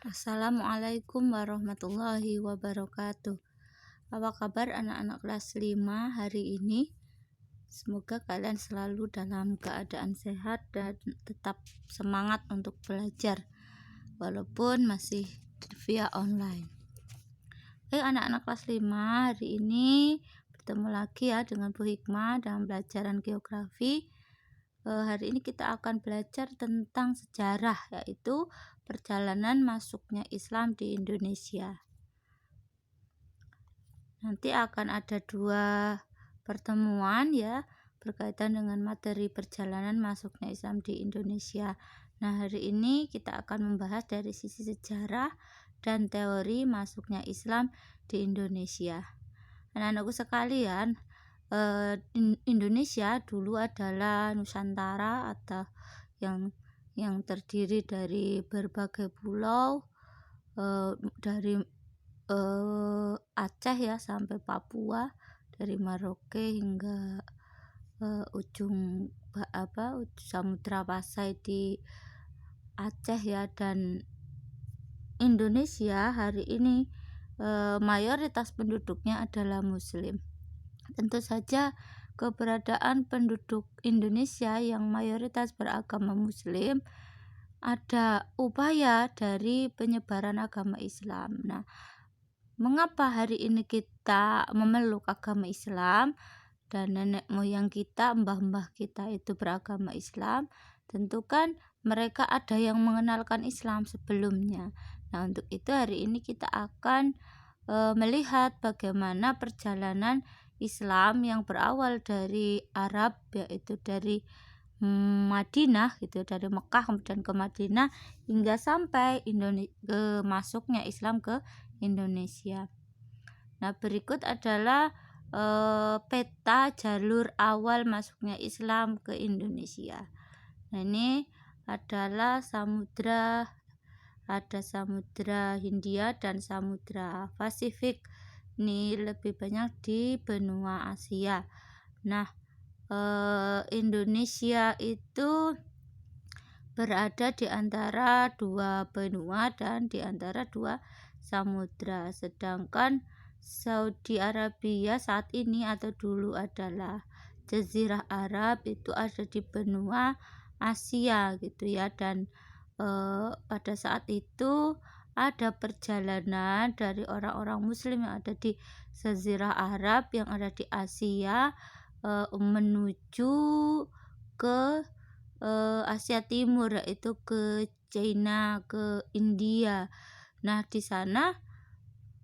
Assalamualaikum warahmatullahi wabarakatuh. Apa kabar anak-anak kelas 5 hari ini? Semoga kalian selalu dalam keadaan sehat dan tetap semangat untuk belajar walaupun masih via online. Anak-anak kelas 5 hari ini bertemu lagi ya dengan Bu Hikmah dalam pelajaran geografi. Hari ini kita akan belajar tentang sejarah, yaitu perjalanan masuknya Islam di Indonesia. Nanti akan ada 2 pertemuan ya berkaitan dengan materi perjalanan masuknya Islam di Indonesia. Nah, hari ini kita akan membahas dari sisi sejarah dan teori masuknya Islam di Indonesia. Anak-anakku sekalian, Indonesia dulu adalah Nusantara atau yang terdiri dari berbagai pulau, dari Aceh ya sampai Papua, dari Merauke hingga ujung Samudra Pasai di Aceh ya. Dan Indonesia hari ini mayoritas penduduknya adalah Muslim. Tentu saja keberadaan penduduk Indonesia yang mayoritas beragama Muslim ada upaya dari penyebaran agama Islam. Nah, mengapa hari ini kita memeluk agama Islam dan nenek moyang kita, mbah-mbah kita itu beragama Islam? Tentu kan mereka ada yang mengenalkan Islam sebelumnya. Nah, untuk itu hari ini kita akan melihat bagaimana perjalanan Islam yang berawal dari Arab, yaitu dari Madinah gitu, dari Mekah kemudian ke Madinah hingga sampai masuknya Islam ke Indonesia. Nah, berikut adalah peta jalur awal masuknya Islam ke Indonesia. Nah, ini adalah ada Samudra Hindia dan Samudra Pasifik. Ini lebih banyak di benua Asia. Nah, Indonesia itu berada di antara 2 benua dan di antara 2 samudra. Sedangkan Saudi Arabia saat ini atau dulu adalah Jazirah Arab itu ada di benua Asia gitu ya. Dan pada saat itu ada perjalanan dari orang-orang Muslim yang ada di Jazirah Arab yang ada di Asia menuju ke Asia Timur, yaitu ke China, ke India. Nah, di sana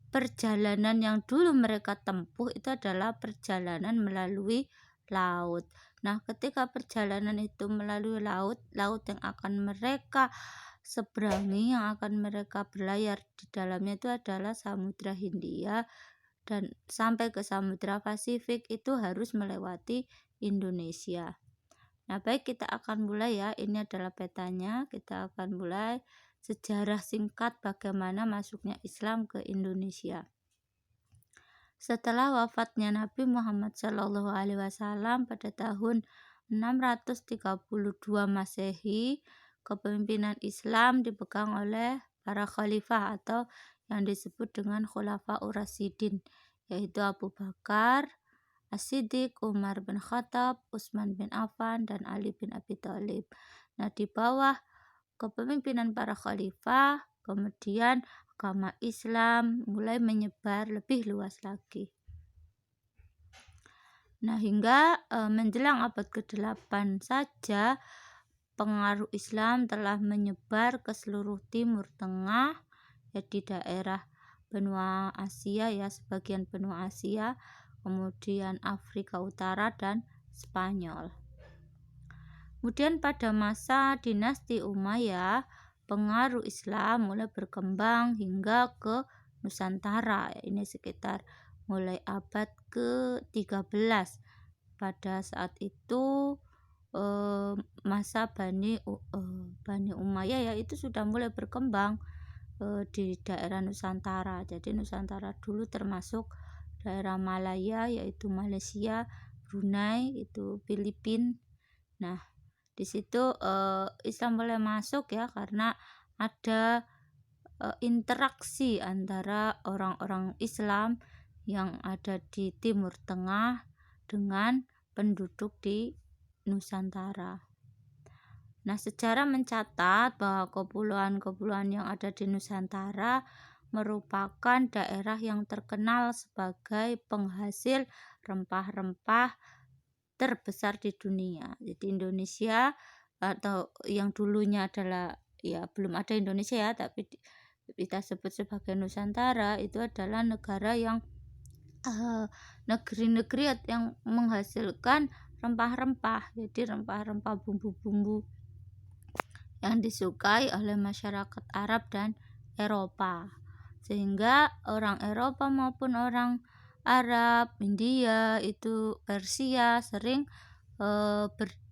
perjalanan yang dulu mereka tempuh itu adalah perjalanan melalui laut. Nah, ketika perjalanan itu melalui laut yang akan mereka seberangi, yang akan mereka berlayar di dalamnya itu adalah Samudra Hindia, dan sampai ke Samudra Pasifik itu harus melewati Indonesia. Nah, baik, kita akan mulai ya. Ini adalah petanya. Kita akan mulai sejarah singkat bagaimana masuknya Islam ke Indonesia. Setelah wafatnya Nabi Muhammad SAW pada tahun 632 Masehi, kepemimpinan Islam dipegang oleh para khalifah atau yang disebut dengan Khulafaur Rasyidin, yaitu Abu Bakar As-Siddiq, Umar bin Khattab, Utsman bin Affan, dan Ali bin Abi Thalib. Nah, di bawah kepemimpinan para khalifah, kemudian agama Islam mulai menyebar lebih luas lagi. Nah, hingga menjelang abad ke-8 saja pengaruh Islam telah menyebar ke seluruh Timur Tengah, ya, di daerah benua Asia ya, sebagian benua Asia, kemudian Afrika Utara dan Spanyol. Kemudian pada masa dinasti Umayyah, pengaruh Islam mulai berkembang hingga ke Nusantara. Ini sekitar mulai abad ke-13. Pada saat itu masa Bani Umayyah ya itu sudah mulai berkembang di daerah Nusantara. Jadi Nusantara dulu termasuk daerah Malaya, yaitu Malaysia, Brunei, itu Filipina. Nah, di situ Islam mulai masuk ya, karena ada interaksi antara orang-orang Islam yang ada di Timur Tengah dengan penduduk di Nusantara. Nah, sejarah mencatat bahwa kepulauan-kepulauan yang ada di Nusantara merupakan daerah yang terkenal sebagai penghasil rempah-rempah terbesar di dunia. Jadi Indonesia, atau yang dulunya adalah, ya belum ada Indonesia ya, tapi kita sebut sebagai Nusantara, itu adalah negara yang negeri-negeri yang menghasilkan rempah-rempah. Jadi rempah-rempah, bumbu-bumbu yang disukai oleh masyarakat Arab dan Eropa, sehingga orang Eropa maupun orang Arab, India, itu Persia sering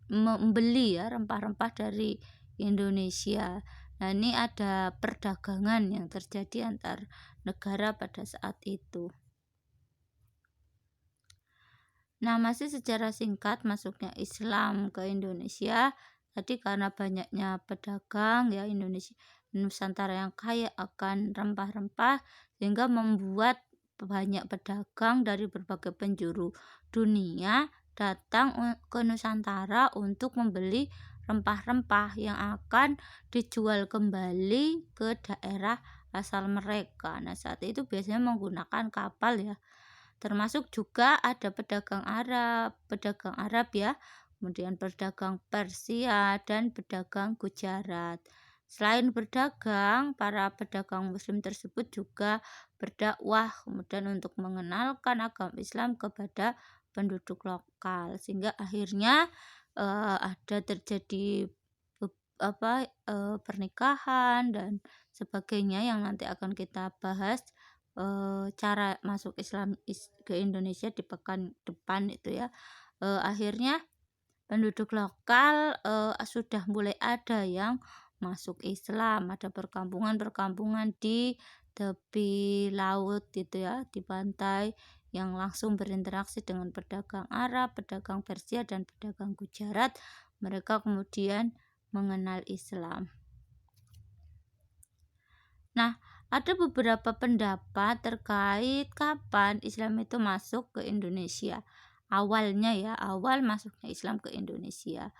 membeli ya rempah-rempah dari Indonesia. Nah, ini ada perdagangan yang terjadi antar negara pada saat itu. Nah, masih sejarah singkat masuknya Islam ke Indonesia. Tadi karena banyaknya pedagang ya, Indonesia Nusantara yang kaya akan rempah-rempah, sehingga membuat banyak pedagang dari berbagai penjuru dunia datang ke Nusantara untuk membeli rempah-rempah yang akan dijual kembali ke daerah asal mereka. Nah, saat itu biasanya menggunakan kapal ya. Termasuk juga ada pedagang Arab ya, kemudian pedagang Persia dan pedagang Gujarat. Selain berdagang, para pedagang muslim tersebut juga berdakwah kemudian untuk mengenalkan agama Islam kepada penduduk lokal, sehingga akhirnya ada terjadi pernikahan dan sebagainya yang nanti akan kita bahas cara masuk Islam ke Indonesia di pekan depan itu ya. Akhirnya penduduk lokal sudah mulai ada yang masuk Islam, ada perkampungan-perkampungan di tepi laut gitu ya, di pantai, yang langsung berinteraksi dengan pedagang Arab, pedagang Persia dan pedagang Gujarat. Mereka kemudian mengenal Islam. Nah, ada beberapa pendapat terkait kapan Islam itu masuk ke Indonesia. Awalnya ya, awal masuknya Islam ke Indonesia.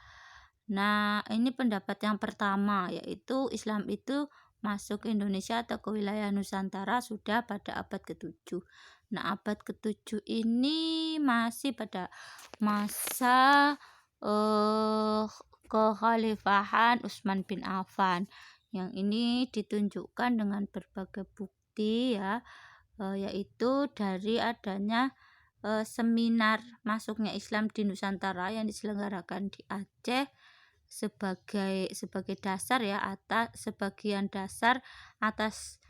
Nah, ini pendapat yang pertama, yaitu Islam itu masuk ke Indonesia atau ke wilayah Nusantara sudah pada abad ke-7. Nah, abad ke-7 ini masih pada masa kekhalifahan Utsman bin Affan. Yang ini ditunjukkan dengan berbagai bukti ya, yaitu dari adanya seminar masuknya Islam di Nusantara yang diselenggarakan di Aceh sebagai dasar ya, sebagian dasar atas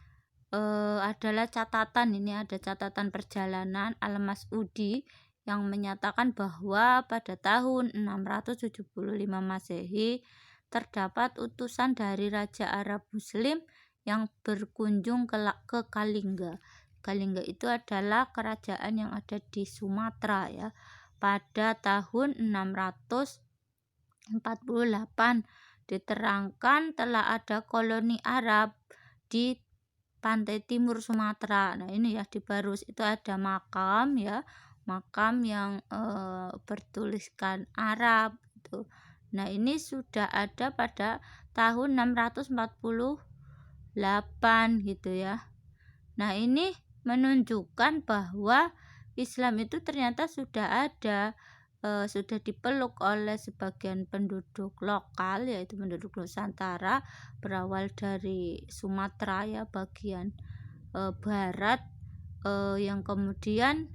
adalah catatan, ini ada catatan perjalanan Al-Mas'udi yang menyatakan bahwa pada tahun 675 Masehi terdapat utusan dari Raja Arab Muslim yang berkunjung ke Kalingga. Kalingga itu adalah kerajaan yang ada di Sumatera ya. Pada tahun 648 diterangkan telah ada koloni Arab di pantai timur Sumatera. Nah, ini ya di Barus itu ada makam ya, makam yang bertuliskan Arab itu. Nah, ini sudah ada pada tahun 648 gitu ya. Nah, ini menunjukkan bahwa Islam itu ternyata sudah ada, sudah dipeluk oleh sebagian penduduk lokal, yaitu penduduk Nusantara, berawal dari Sumatera ya, bagian barat, yang kemudian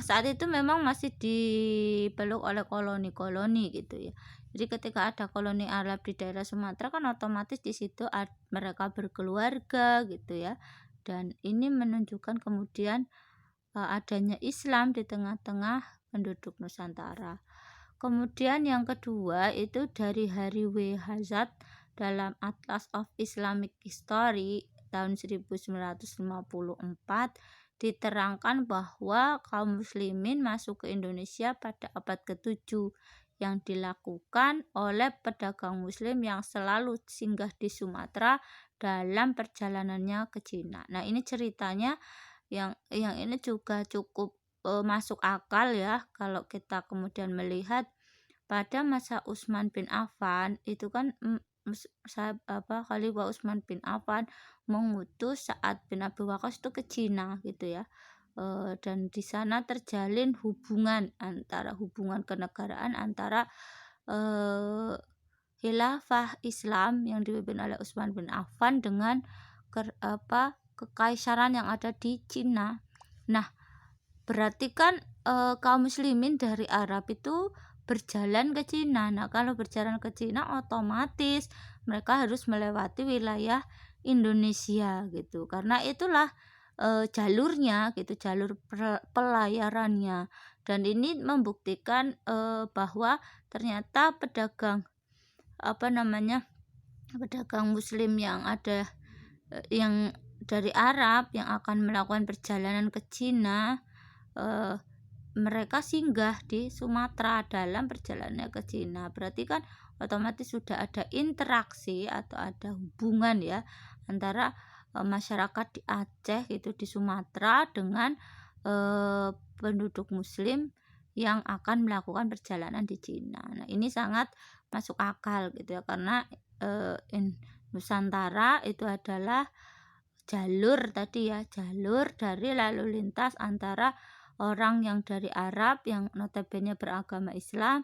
saat itu memang masih dipeluk oleh koloni-koloni gitu ya. Jadi ketika ada koloni Arab di daerah Sumatera kan otomatis di situ mereka berkeluarga gitu ya. Dan ini menunjukkan kemudian adanya Islam di tengah-tengah penduduk Nusantara. Kemudian yang kedua itu dari Hari W. Hazard dalam Atlas of Islamic History tahun 1954 diterangkan bahwa kaum muslimin masuk ke Indonesia pada abad ke-7, yang dilakukan oleh pedagang muslim yang selalu singgah di Sumatera dalam perjalanannya ke Cina. Nah, ini ceritanya yang ini juga cukup masuk akal ya kalau kita kemudian melihat pada masa Utsman bin Affan itu kan Khalifah Utsman bin Affan mengutus Sa'ad bin Abi Waqqas itu ke Cina gitu ya. Dan di sana terjalin hubungan kenegaraan antara khilafah Islam yang dipimpin oleh Utsman bin Affan dengan kekaisaran yang ada di Cina. Nah, berarti kan kaum muslimin dari Arab itu berjalan ke Cina. Nah, kalau berjalan ke Cina otomatis mereka harus melewati wilayah Indonesia gitu. Karena itulah jalurnya gitu, jalur pelayarannya. Dan ini membuktikan bahwa ternyata pedagang muslim yang ada yang dari Arab yang akan melakukan perjalanan ke Cina, mereka singgah di Sumatera dalam perjalanannya ke Cina. Berarti kan otomatis sudah ada interaksi atau ada hubungan ya antara masyarakat di Aceh itu di Sumatera dengan penduduk muslim yang akan melakukan perjalanan di Cina. Nah, ini sangat masuk akal gitu ya, karena Nusantara itu adalah jalur dari lalu lintas antara orang yang dari Arab yang notabene beragama Islam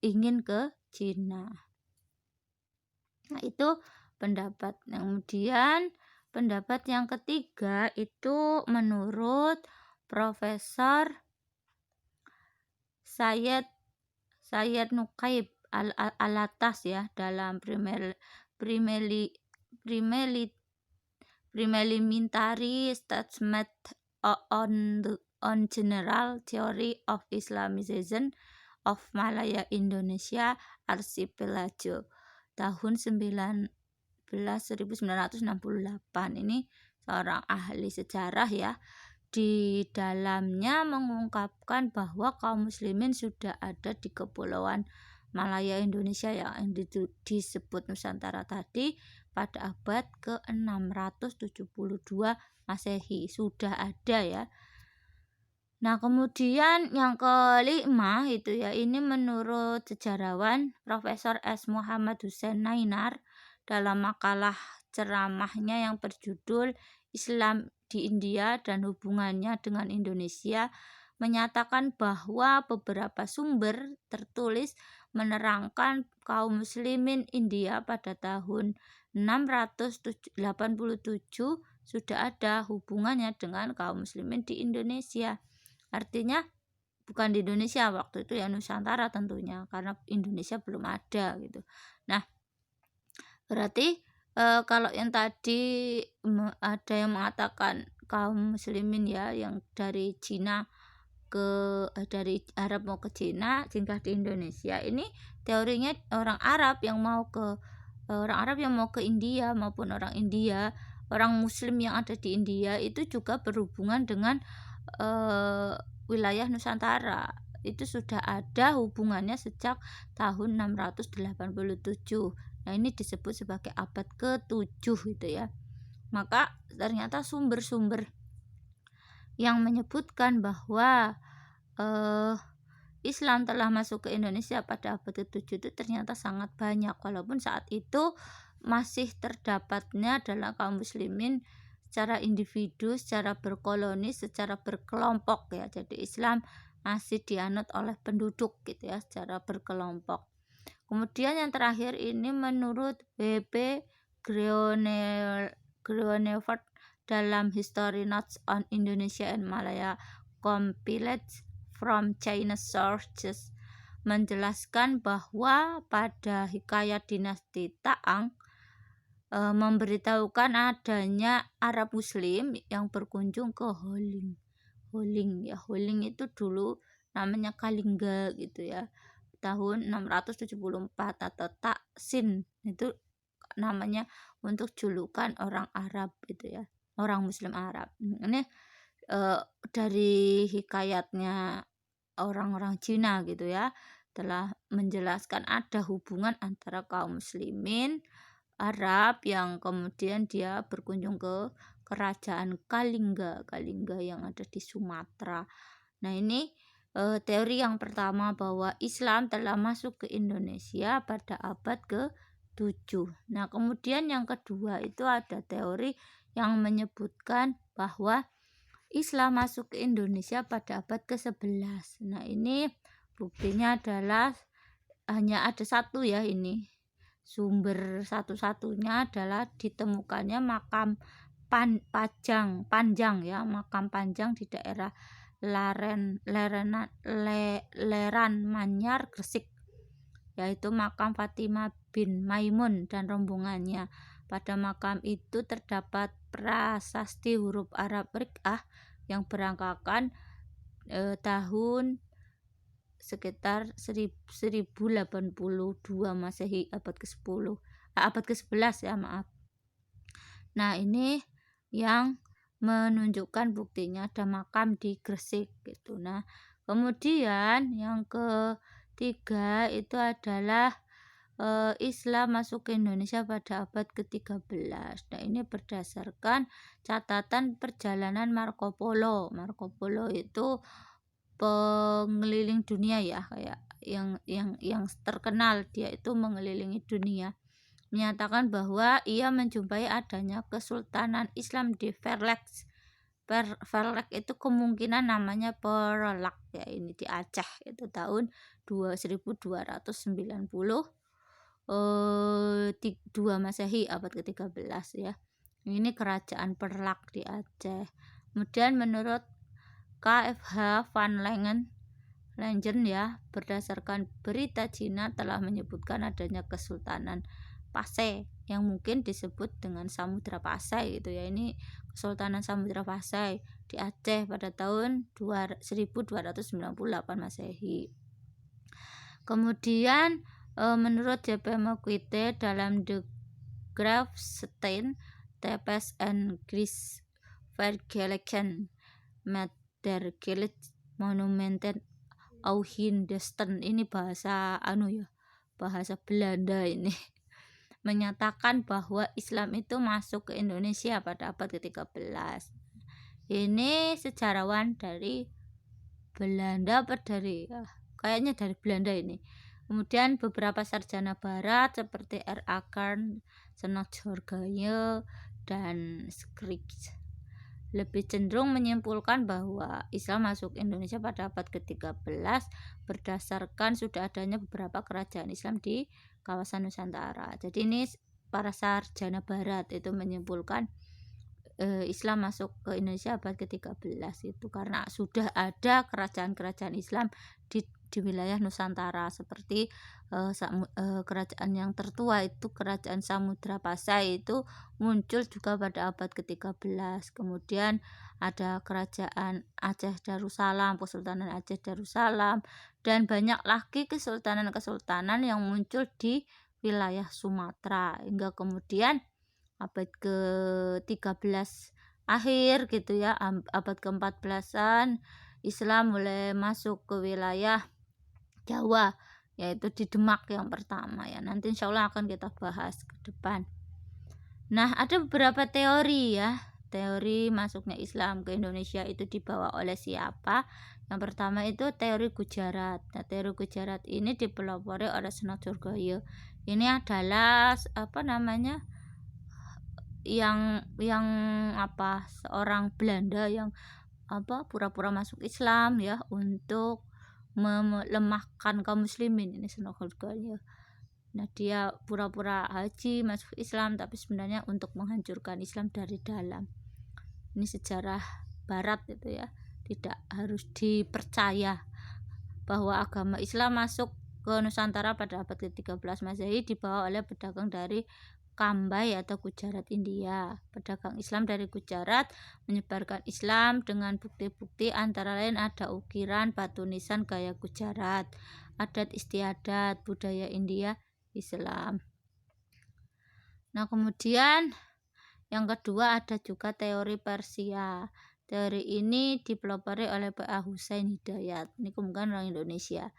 ingin ke Cina. Nah, itu pendapat. Kemudian pendapat yang ketiga itu menurut Profesor Sayyid Nukaib Alatas ya dalam Preliminary Statement on General Theory of Islamization of Malaya Indonesia Archipelago tahun 1968. Ini seorang ahli sejarah ya. Di dalamnya mengungkapkan bahwa kaum muslimin sudah ada di kepulauan Malaya Indonesia yang disebut Nusantara tadi pada abad ke-672 Masehi sudah ada ya. Nah, kemudian yang kelima itu ya, ini menurut sejarawan Profesor S. Muhammad Hussein Nainar dalam makalah ceramahnya yang berjudul Islam di India dan hubungannya dengan Indonesia, menyatakan bahwa beberapa sumber tertulis menerangkan kaum muslimin India pada tahun 687 sudah ada hubungannya dengan kaum muslimin di Indonesia. Artinya bukan di Indonesia waktu itu ya, Nusantara tentunya, karena Indonesia belum ada gitu. Nah, berarti kalau yang tadi ada yang mengatakan kaum muslimin ya yang dari Cina dari Arab mau ke Cina singgah di Indonesia, ini teorinya orang Arab yang mau ke India maupun orang muslim yang ada di India itu juga berhubungan dengan wilayah Nusantara. Itu sudah ada hubungannya sejak tahun 687. Nah, ini disebut sebagai abad ke-7 gitu ya. Maka ternyata sumber-sumber yang menyebutkan bahwa Islam telah masuk ke Indonesia pada abad ke-7 itu ternyata sangat banyak, walaupun saat itu masih terdapatnya adalah kaum muslimin secara individu, secara berkoloni, secara berkelompok ya. Jadi Islam masih dianut oleh penduduk gitu ya, secara berkelompok. Kemudian yang terakhir ini menurut B.P. Grioneward dalam History Notes on Indonesia and Malaya compiled from China sources menjelaskan bahwa pada hikayat dinasti Taang memberitahukan adanya Arab Muslim yang berkunjung ke Holing ya. Holing itu dulu namanya Kalingga gitu ya, tahun 674 atau Taksin itu namanya untuk julukan orang Arab gitu ya, orang Muslim Arab. Ini dari hikayatnya orang-orang Cina gitu ya. telah menjelaskan ada hubungan antara kaum muslimin Arab yang kemudian dia berkunjung ke kerajaan Kalingga yang ada di Sumatera. Nah, ini teori yang pertama bahwa Islam telah masuk ke Indonesia pada abad ke-7. Nah, kemudian yang kedua itu ada teori yang menyebutkan bahwa Islam masuk ke Indonesia pada abad ke-11. Nah, ini buktinya adalah hanya ada satu ya ini. Sumber satu-satunya adalah ditemukannya makam panjang ya, makam panjang di daerah Leran Manyar, Gresik, yaitu makam Fatimah bin Maimun dan rombongannya. Pada makam itu terdapat prasasti huruf Arab Riqah yang berangkakan tahun sekitar 1082 Masehi, abad ke-10, abad ke-11 ya, maaf. Nah, ini yang menunjukkan buktinya ada makam di Gresik gitu. Nah, kemudian yang ketiga itu adalah Islam masuk ke Indonesia pada abad ke-13. Nah, ini berdasarkan catatan perjalanan Marco Polo. Marco Polo itu pengeliling dunia ya, kayak yang terkenal, dia itu mengelilingi dunia, menyatakan bahwa ia menjumpai adanya Kesultanan Islam di Verlek. Verlek itu kemungkinan namanya Perlak ya, ini di Aceh, itu tahun 1290 2 Masehi, abad ke-13 ya. Ini kerajaan Perlak di Aceh. Kemudian menurut KFH Van Langen ya, berdasarkan berita Cina telah menyebutkan adanya Kesultanan Pasai yang mungkin disebut dengan Samudra Pasai gitu ya. Ini Kesultanan Samudra Pasai di Aceh pada tahun 1298 Masehi. Kemudian menurut J.P. Mokwitze dalam The Grafstein Tapes and Gris Vergeleken met der Gilet Monumenten Auhindesten, ini bahasa bahasa Belanda ini, menyatakan bahwa Islam itu masuk ke Indonesia pada abad ke-13. Ini sejarawan dari Belanda kayaknya dari Belanda ini. Kemudian beberapa sarjana barat seperti R.A. Kern, Senojorgaya, dan Skriks lebih cenderung menyimpulkan bahwa Islam masuk Indonesia pada abad ke-13 berdasarkan sudah adanya beberapa kerajaan Islam di kawasan Nusantara. Jadi ini para sarjana barat itu menyimpulkan Islam masuk ke Indonesia abad ke-13 itu karena sudah ada kerajaan-kerajaan Islam di wilayah Nusantara, seperti kerajaan yang tertua itu kerajaan Samudra Pasai itu muncul juga pada abad ke-13. Kemudian ada kerajaan Aceh Darussalam, Kesultanan Aceh Darussalam, dan banyak lagi kesultanan-kesultanan yang muncul di wilayah Sumatera hingga kemudian abad ke-13 akhir gitu ya, abad ke-14an Islam mulai masuk ke wilayah Jawa, yaitu di Demak yang pertama ya. Nanti insya Allah akan kita bahas ke depan. Nah, ada beberapa teori ya. Teori masuknya Islam ke Indonesia itu dibawa oleh siapa? Yang pertama itu teori Gujarat. Nah, teori Gujarat ini dipelopori oleh Senojorgaya. Ini adalah seorang Belanda yang pura-pura masuk Islam ya untuk melemahkan kaum muslimin, ini Senojorgaya. Nah, dia pura-pura haji masuk Islam tapi sebenarnya untuk menghancurkan Islam dari dalam. Ini sejarah barat itu ya, tidak harus dipercaya bahwa agama Islam masuk ke Nusantara pada abad ke-13 Masehi dibawa oleh pedagang dari Kambai atau Gujarat, India. Pedagang Islam dari Gujarat menyebarkan Islam dengan bukti-bukti antara lain ada ukiran batu nisan gaya Gujarat, adat istiadat, budaya India, Islam. Nah, kemudian yang kedua ada juga teori Persia. Teori ini dipelopori oleh P.A. Husain Hidayat. Ini kemungkinan orang Indonesia.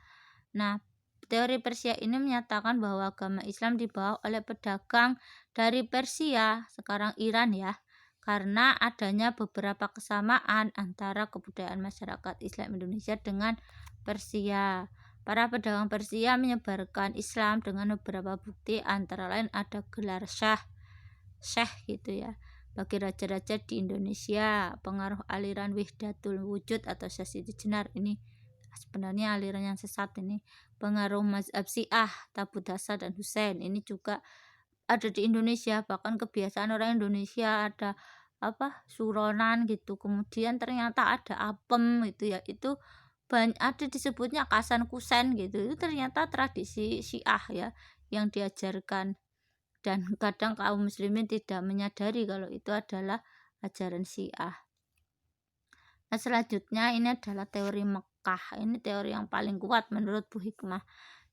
Nah, teori Persia ini menyatakan bahwa agama Islam dibawa oleh pedagang dari Persia, sekarang Iran ya, karena adanya beberapa kesamaan antara kebudayaan masyarakat Islam Indonesia dengan Persia. Para pedagang Persia menyebarkan Islam dengan beberapa bukti, antara lain ada gelar syekh gitu ya, bagi raja-raja di Indonesia, pengaruh aliran Wahdatul Wujud atau Syekh Siti Jenar. Ini sebenarnya aliran yang sesat ini. Pengaruh mazhab Syiah, Tabut Hasan dan Husain, ini juga ada di Indonesia. Bahkan kebiasaan orang Indonesia ada suronan gitu, kemudian ternyata ada apem gitu ya, itu ada disebutnya kasan kusen gitu, itu ternyata tradisi Syiah ya yang diajarkan, dan kadang kaum muslimin tidak menyadari kalau itu adalah ajaran Syiah. Nah, selanjutnya ini adalah teori Mekah. Ini teori yang paling kuat menurut Bu Hikmah.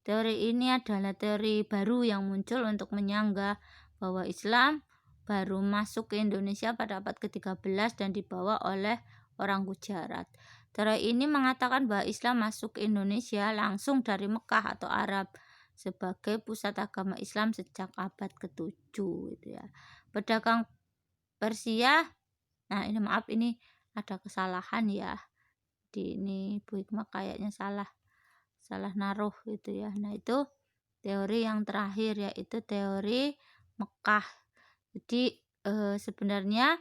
Teori ini adalah teori baru yang muncul untuk menyanggah bahwa Islam baru masuk ke Indonesia pada abad ke-13 dan dibawa oleh orang Gujarat. Teori ini mengatakan bahwa Islam masuk ke Indonesia langsung dari Mekah atau Arab sebagai pusat agama Islam sejak abad ke-7 gitu ya. Pedagang Persia, nah ini maaf, ini ada kesalahan ya. Ini Bu Hikmah kayaknya salah naruh gitu ya. Nah, itu teori yang terakhir, yaitu teori Mekah. Jadi sebenarnya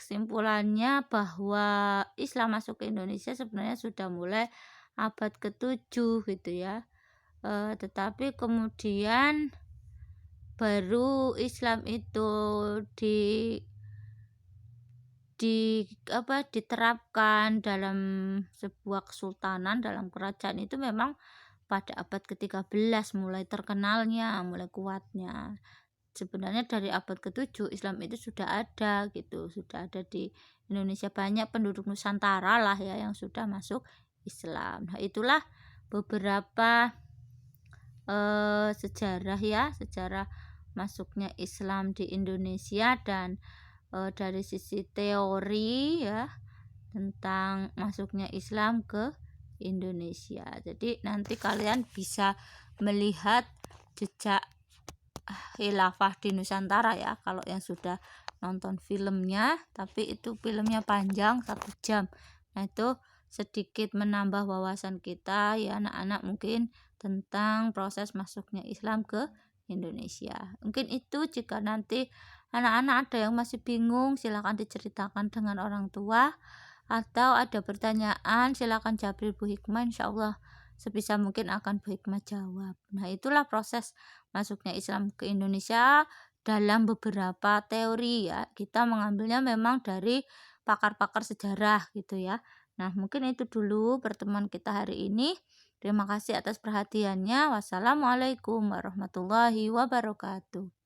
kesimpulannya bahwa Islam masuk ke Indonesia sebenarnya sudah mulai abad ke-7 gitu ya. Tetapi kemudian baru Islam itu diterapkan dalam sebuah kesultanan, dalam kerajaan itu memang pada abad ke-13 mulai terkenalnya, mulai kuatnya. Sebenarnya dari abad ke-7 Islam itu sudah ada gitu, sudah ada di Indonesia. Banyak penduduk Nusantara lah ya yang sudah masuk Islam. Nah, itulah beberapa sejarah masuknya Islam di Indonesia, dan dari sisi teori ya tentang masuknya Islam ke Indonesia. Jadi nanti kalian bisa melihat jejak khilafah di Nusantara ya, kalau yang sudah nonton filmnya, tapi itu filmnya panjang 1 jam. Nah, itu sedikit menambah wawasan kita ya anak-anak mungkin tentang proses masuknya Islam ke Indonesia. Mungkin itu, jika nanti anak-anak ada yang masih bingung silakan diceritakan dengan orang tua, atau ada pertanyaan silakan japri Bu Hikmah, insyaallah sebisa mungkin akan Bu Hikmah jawab. Nah, itulah proses masuknya Islam ke Indonesia dalam beberapa teori ya. Kita mengambilnya memang dari pakar-pakar sejarah gitu ya. Nah, mungkin itu dulu pertemuan kita hari ini. Terima kasih atas perhatiannya. Wassalamualaikum warahmatullahi wabarakatuh.